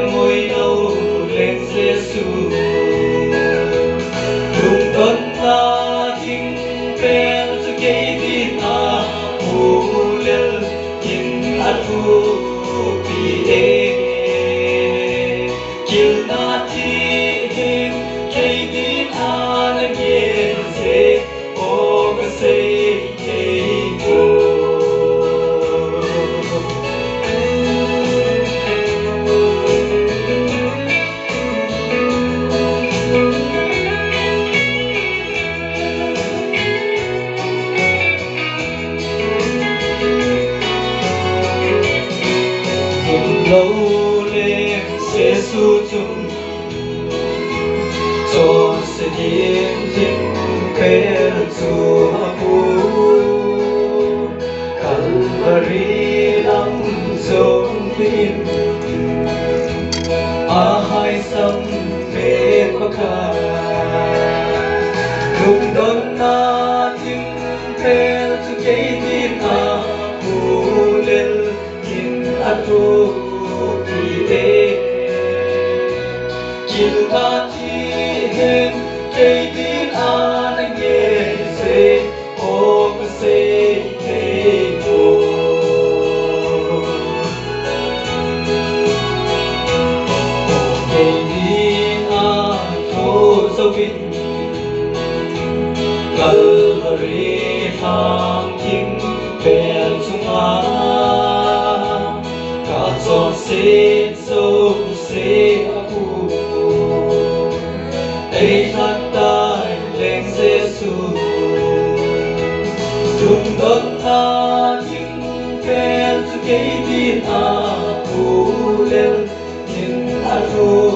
môi đâu lên Giêsu lung tuấn ta kinh pen cho cây tin a u lên in a thu pi e kil na ti hin cây tin a na nghe se o ka se lâu lên Giêsu chung cho sự hiện diện bên Chúa Phu Calvary lắm dồn tin hai sông bên bắc hà lùng đón na tin bên Chúa cây tin Phu lên in atu Kita tihen kay din anang yese o kasi mo kay din ato sa win Calvary thang kim bel sunga ka cho se so se ai thật tai lên Giêsu lung đón ta những phen cho cây tin Phu lên in a thu